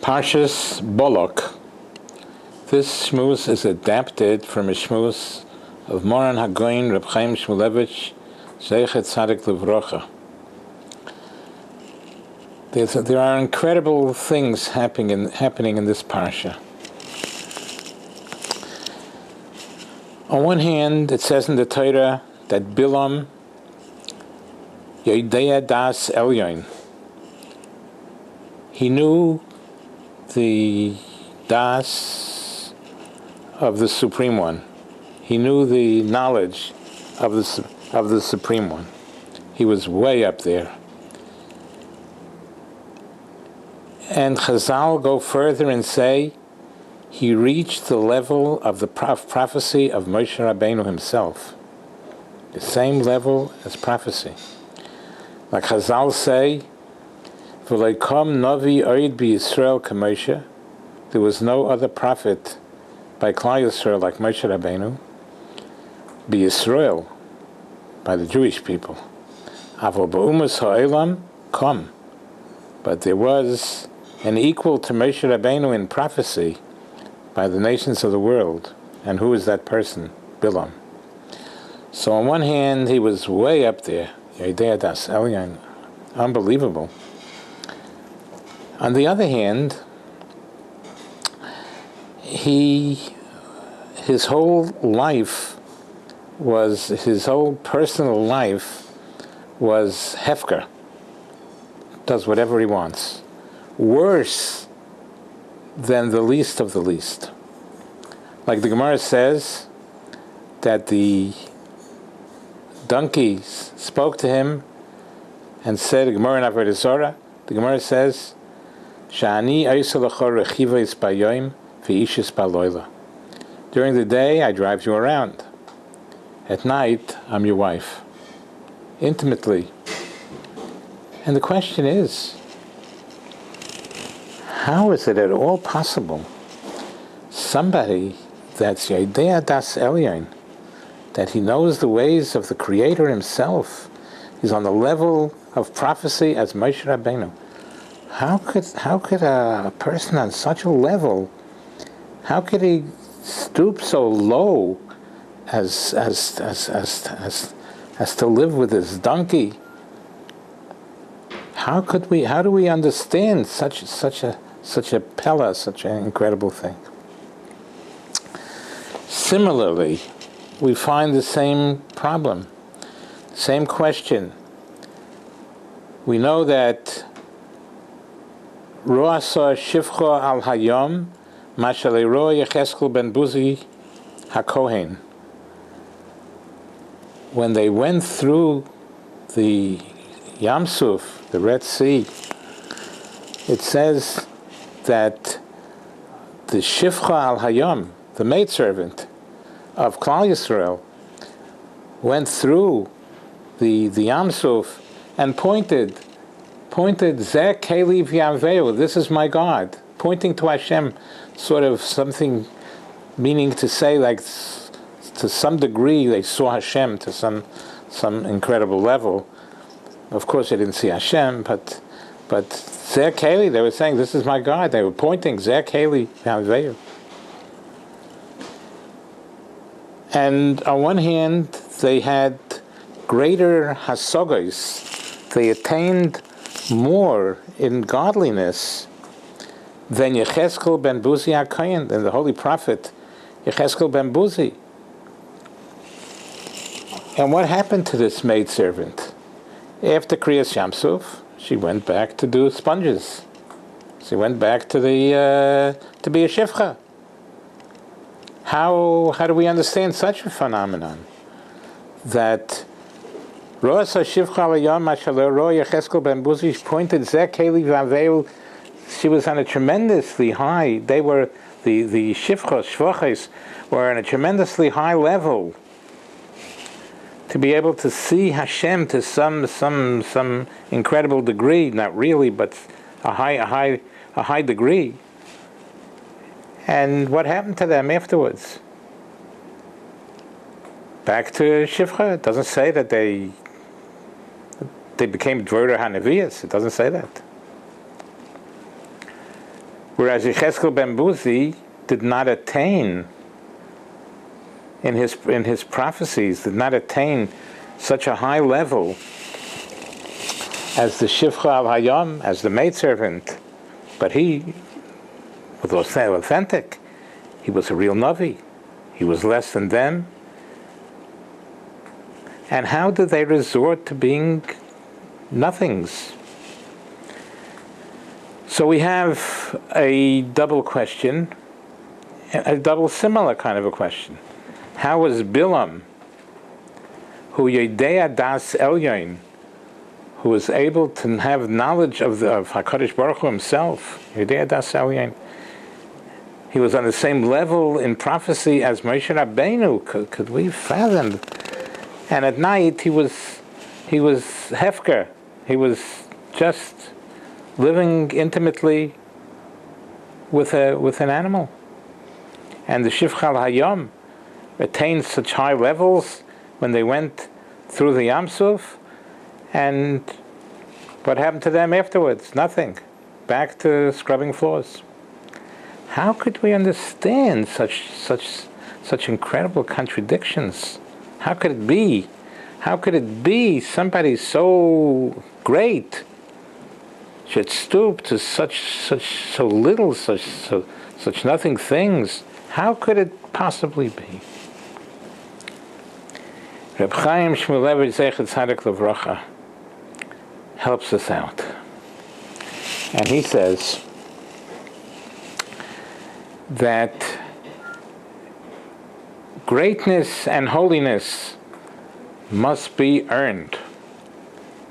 Parshas Balak. This shmuz is adapted from a shmuz of Moran Hagoyin Reb Chaim Shmulevich Zeichet Tzadik Livrocha. There are incredible things happening in this parsha. On one hand, it says in the Torah that Bilam Yodeya Das Elyon, he knew the Das of the Supreme One. He knew the knowledge of the Supreme One. He was way up there. And Chazal go further and say he reached the level of the prophecy of Moshe Rabbeinu himself. The same level as prophecy. Like Chazal say, V'leikom Novi Oid B'Yisrael K'Moshe, there was no other prophet by Klal Yisrael like Moshe Rabbeinu, B'Yisrael, by the Jewish people. Avol B'Umas Ha'olam Kom, but there was an equal to Moshe Rabbeinu in prophecy by the nations of the world. And who is that person? Bilam. So on one hand, he was way up there, Yodea Das Elyon, unbelievable. On the other hand, his whole personal life was hefker. Does whatever he wants. Worse than the least of the least. Like the Gemara says, that the donkey spoke to him and said, Gemara in Avodah Zarah, the Gemara says, Sha'ani aisa l'cha rechivos bayom v'ishis baloila. During the day, I drive you around. At night, I'm your wife. Intimately. And the question is, how is it at all possible somebody that's Yodea Das Elyon, that he knows the ways of the Creator himself, is on the level of prophecy as Moshe Rabbeinu? How could a person on such a level, how could he stoop so low as to live with his donkey? How do we understand such a pella, such an incredible thing? Similarly, we find the same problem, same question. We know that Ro'asa Shivcha al Hayom Mashalei Ro Yecheskel ben Buzi HaKohen. When they went through the Yam Suf, the Red Sea, it says that the Shivcha al Hayom, the maidservant of Klal Yisrael, went through the Yam Suf and pointed, Zeh Keli V'Yaveu, this is my God, pointing to Hashem, sort of something meaning to say, like, to some degree they saw Hashem to some incredible level. Of course they didn't see Hashem, but Zeh Keli, they were saying, this is my God. They were pointing, Zeh Keli V'Yaveu. And on one hand, they had greater hasogos. They attained more in godliness than Yecheskel ben Buzi HaKohen, than the holy prophet Yecheskel ben Buzi. And what happened to this maidservant? After Kriyas Yam Suf, she went back to do sponges. She went back to be a shivcha. How do we understand such a phenomenon? That Ro'asa Shivcha L'Yom Mashalei Ro Yecheskel ben Buzi pointed Zeh Keli V'Aveu. She was on a tremendously high. They were the shivchos were on a tremendously high level. To be able to see Hashem to some incredible degree, not really, but a high degree. And what happened to them afterwards? Back to Shivcha. It doesn't say that they became Dvorah HaNevias. It doesn't say that. Whereas Yechezkel ben Buzi did not attain in his prophecies, did not attain such a high level as the Shifcha al Hayom, as the maidservant, but he was authentic. He was a real Navi. He was less than them. And how did they resort to being nothings? So we have a double question, a double similar kind of a question. How was Bilam, who Yedea Das Elyon, who was able to have knowledge of HaKadosh Baruch Hu himself, Yedea Das Elyon, he was on the same level in prophecy as Moshe Rabbeinu, could we fathom? And at night he was hefker, he was just living intimately with an animal. And the Shifcha al Hayom attained such high levels when they went through the Yam Suf, and what happened to them afterwards? Nothing. Back to scrubbing floors. How could we understand such incredible contradictions? How could it be? How could it be somebody so great should stoop to so little, such nothing things? How could it possibly be? Reb Chaim Shmulevich Zeichet Tzaddik Livracha helps us out, and he says that greatness and holiness must be earned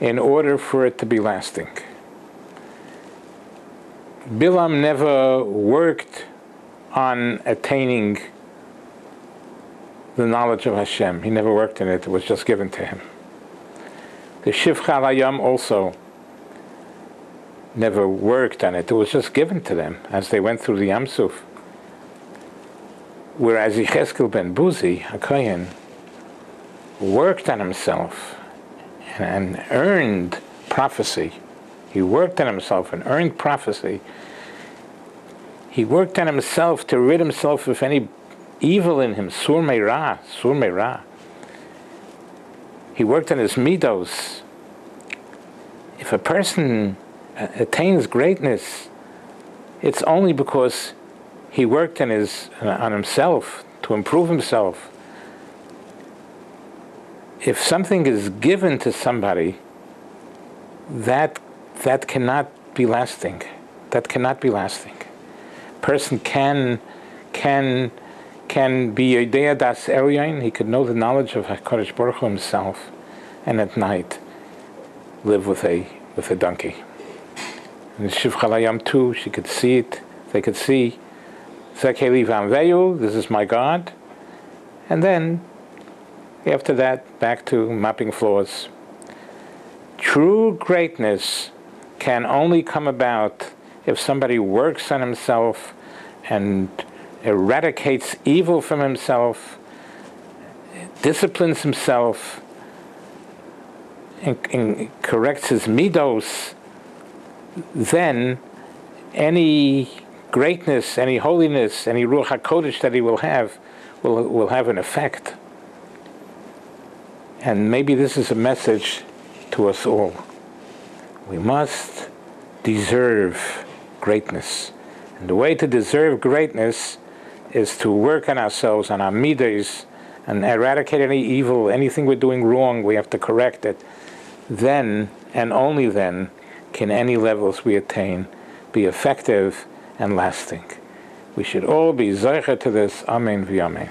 in order for it to be lasting. Bilam never worked on attaining the knowledge of Hashem. He never worked in it. It was just given to him. The Shifcha al Hayom also never worked on it. It was just given to them as they went through the Yam Suf. Whereas Yechezkel ben Buzi, HaKohen, worked on himself and earned prophecy. He worked on himself and earned prophecy. He worked on himself to rid himself of any evil in him, sur meira, sur meira. He worked on his midos. If a person attains greatness, it's only because he worked on himself to improve himself. If something is given to somebody, that cannot be lasting. That cannot be lasting. Person can be Yodea Das Elyon. He could know the knowledge of HaKadosh Baruch Hu himself, and at night live with a donkey. And the Shifcha al Hayom too, she could see it. They could see, Zekeli Vanveyu, this is my God. And then, after that, back to mopping floors. True greatness can only come about if somebody works on himself and eradicates evil from himself, disciplines himself, and corrects his midos. Then any greatness, any holiness, any Ruach HaKodesh that he will have an effect. And maybe this is a message to us all. We must deserve greatness. And the way to deserve greatness is to work on ourselves, on our midas, and eradicate any evil, anything we're doing wrong, we have to correct it. Then, and only then, can any levels we attain be effective and lasting. We should all be zeicher to this. Amen v'amen.